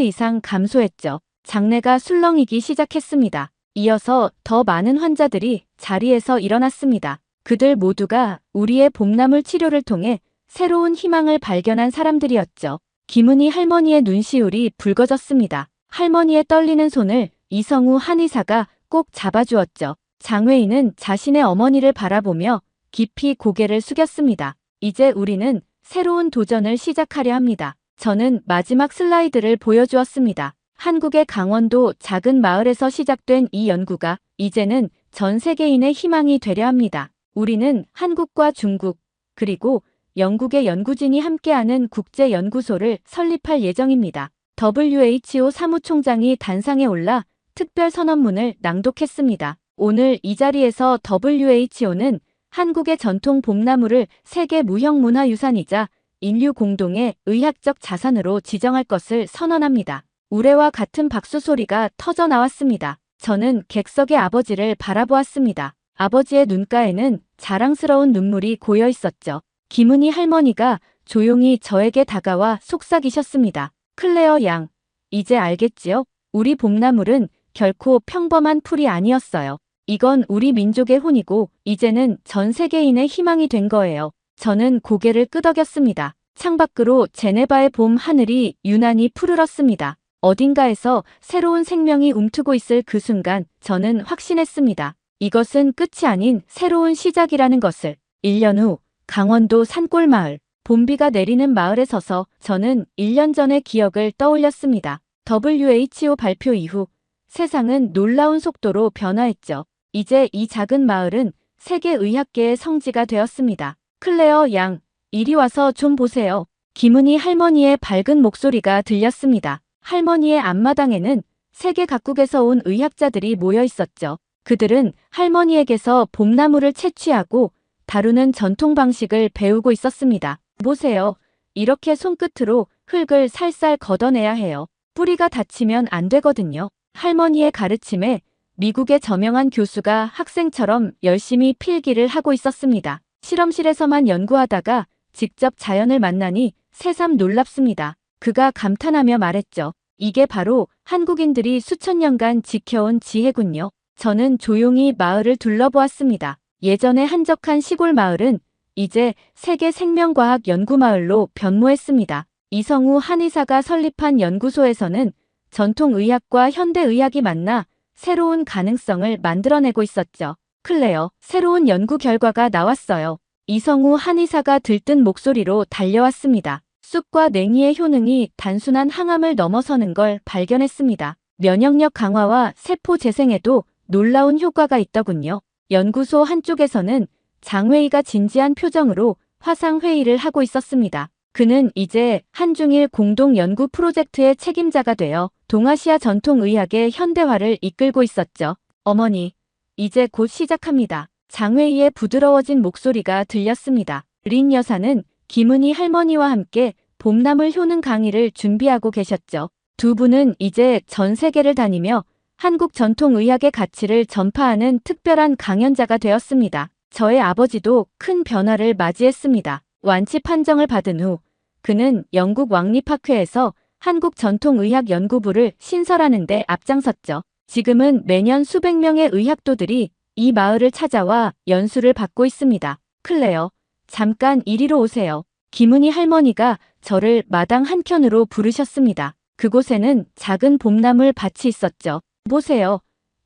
이상 감소했죠. 장내가 술렁이기 시작했습니다. 이어서 더 많은 환자들이 자리에서 일어났습니다. 그들 모두가 우리의 봄나물 치료를 통해 새로운 희망을 발견한 사람들이었죠. 김은희 할머니의 눈시울이 붉어졌습니다. 할머니의 떨리는 손을 이성우 한의사가 꼭 잡아주었죠. 장외인은 자신의 어머니를 바라보며 깊이 고개를 숙였습니다. 이제 우리는 새로운 도전을 시작하려 합니다. 저는 마지막 슬라이드를 보여주었습니다. 한국의 강원도 작은 마을에서 시작된 이 연구가 이제는 전 세계인의 희망이 되려 합니다. 우리는 한국과 중국, 그리고 영국의 연구진이 함께하는 국제연구소를 설립할 예정입니다. WHO 사무총장이 단상에 올라 특별 선언문을 낭독했습니다. 오늘 이 자리에서 WHO는 한국의 전통 봄나물을 세계 무형문화유산이자 인류 공동의 의학적 자산으로 지정할 것을 선언합니다. 우레와 같은 박수 소리가 터져 나왔습니다. 저는 객석의 아버지를 바라보았습니다. 아버지의 눈가에는 자랑스러운 눈물이 고여 있었죠. 김은희 할머니가 조용히 저에게 다가와 속삭이셨습니다. 클레어 양, 이제 알겠지요? 우리 봄나물은 결코 평범한 풀이 아니었어요. 이건 우리 민족의 혼이고 이제는 전 세계인의 희망이 된 거예요. 저는 고개를 끄덕였습니다. 창밖으로 제네바의 봄 하늘이 유난히 푸르렀습니다. 어딘가에서 새로운 생명이 움트고 있을 그 순간 저는 확신했습니다. 이것은 끝이 아닌 새로운 시작이라는 것을. 1년 후 강원도 산골마을, 봄비가 내리는 마을에 서서 저는 1년 전의 기억을 떠올렸습니다. WHO 발표 이후 세상은 놀라운 속도로 변화했죠. 이제 이 작은 마을은 세계 의학계의 성지가 되었습니다. 클레어 양, 이리 와서 좀 보세요. 김은희 할머니의 밝은 목소리가 들렸습니다. 할머니의 앞마당에는 세계 각국에서 온 의학자들이 모여 있었죠. 그들은 할머니에게서 봄나물을 채취하고 다루는 전통 방식을 배우고 있었습니다. 보세요. 이렇게 손끝으로 흙을 살살 걷어내야 해요. 뿌리가 다치면 안 되거든요. 할머니의 가르침에 미국의 저명한 교수가 학생처럼 열심히 필기를 하고 있었습니다. 실험실에서만 연구하다가 직접 자연을 만나니 새삼 놀랍습니다. 그가 감탄하며 말했죠. 이게 바로 한국인들이 수천 년간 지켜온 지혜군요. 저는 조용히 마을을 둘러보았습니다. 예전에 한적한 시골 마을은 이제 세계 생명과학 연구마을로 변모했습니다. 이성우 한의사가 설립한 연구소에서는 전통의학과 현대의학이 만나 새로운 가능성을 만들어내고 있었죠. 클레어, 새로운 연구 결과가 나왔어요. 이성우 한의사가 들뜬 목소리로 달려왔습니다. 쑥과 냉이의 효능이 단순한 항암을 넘어서는 걸 발견했습니다. 면역력 강화와 세포 재생에도 놀라운 효과가 있더군요. 연구소 한쪽에서는 장회의가 진지한 표정으로 화상회의를 하고 있었습니다. 그는 이제 한중일 공동 연구 프로젝트의 책임자가 되어 동아시아 전통의학의 현대화를 이끌고 있었죠. 어머니, 이제 곧 시작합니다. 장회의의 부드러워진 목소리가 들렸습니다. 린 여사는 김은희 할머니와 함께 봄나물 효능 강의를 준비하고 계셨죠. 두 분은 이제 전 세계를 다니며 한국 전통의학의 가치를 전파하는 특별한 강연자가 되었습니다. 저의 아버지도 큰 변화를 맞이했습니다. 완치 판정을 받은 후 그는 영국 왕립학회에서 한국 전통의학 연구부를 신설하는 데 앞장섰죠. 지금은 매년 수백 명의 의학도들이 이 마을을 찾아와 연수를 받고 있습니다. 클레어, 잠깐 이리로 오세요. 김은희 할머니가 저를 마당 한켠으로 부르셨습니다. 그곳에는 작은 봄나물 밭이 있었죠. 보세요.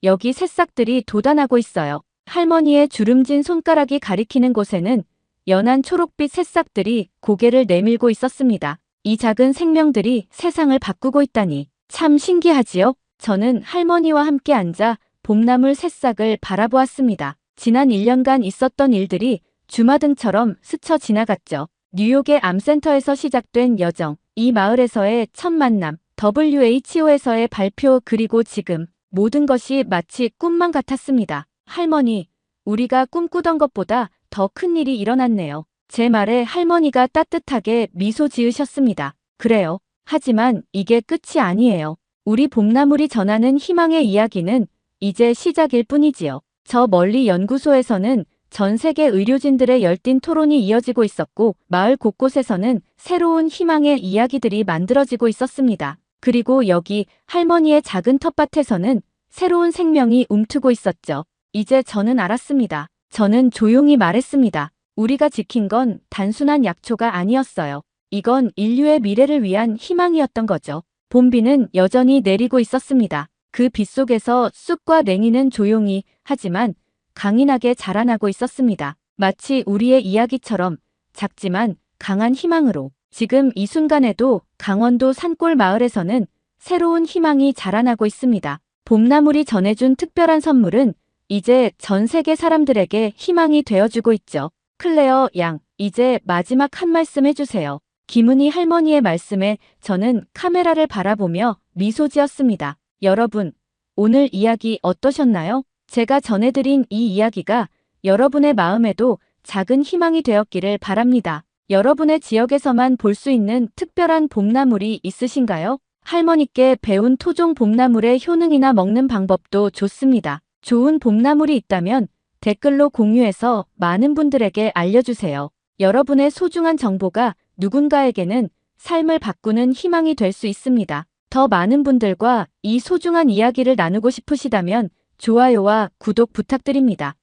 여기 새싹들이 돋아나고 있어요. 할머니의 주름진 손가락이 가리키는 곳에는 연한 초록빛 새싹들이 고개를 내밀고 있었습니다. 이 작은 생명들이 세상을 바꾸고 있다니 참 신기하지요? 저는 할머니와 함께 앉아 봄나물 새싹을 바라보았습니다. 지난 1년간 있었던 일들이 주마등처럼 스쳐 지나갔죠. 뉴욕의 암센터에서 시작된 여정, 이 마을에서의 첫 만남, WHO에서의 발표 그리고 지금 모든 것이 마치 꿈만 같았습니다. 할머니, 우리가 꿈꾸던 것보다 더 큰 일이 일어났네요. 제 말에 할머니가 따뜻하게 미소 지으셨습니다. 그래요. 하지만 이게 끝이 아니에요. 우리 봄나물이 전하는 희망의 이야기는 이제 시작일 뿐이지요. 저 멀리 연구소에서는 전 세계 의료진들의 열띤 토론이 이어지고 있었고 마을 곳곳에서는 새로운 희망의 이야기들이 만들어지고 있었습니다. 그리고 여기 할머니의 작은 텃밭에서는 새로운 생명이 움트고 있었죠. 이제 저는 알았습니다. 저는 조용히 말했습니다. 우리가 지킨 건 단순한 약초가 아니었어요. 이건 인류의 미래를 위한 희망이었던 거죠. 봄비는 여전히 내리고 있었습니다. 그 빗 속에서 쑥과 냉이는 조용히 하지만 강인하게 자라나고 있었습니다. 마치 우리의 이야기처럼 작지만 강한 희망으로. 지금 이 순간에도 강원도 산골 마을에서는 새로운 희망이 자라나고 있습니다. 봄나물이 전해준 특별한 선물은 이제 전 세계 사람들에게 희망이 되어주고 있죠. 클레어 양, 이제 마지막 한 말씀 해주세요. 김은희 할머니의 말씀에 저는 카메라를 바라보며 미소 지었습니다. 여러분, 오늘 이야기 어떠셨나요? 제가 전해드린 이 이야기가 여러분의 마음에도 작은 희망이 되었기를 바랍니다. 여러분의 지역에서만 볼 수 있는 특별한 봄나물이 있으신가요? 할머니께 배운 토종 봄나물의 효능이나 먹는 방법도 좋습니다. 좋은 봄나물이 있다면 댓글로 공유해서 많은 분들에게 알려주세요. 여러분의 소중한 정보가 누군가에게는 삶을 바꾸는 희망이 될 수 있습니다. 더 많은 분들과 이 소중한 이야기를 나누고 싶으시다면 좋아요와 구독 부탁드립니다.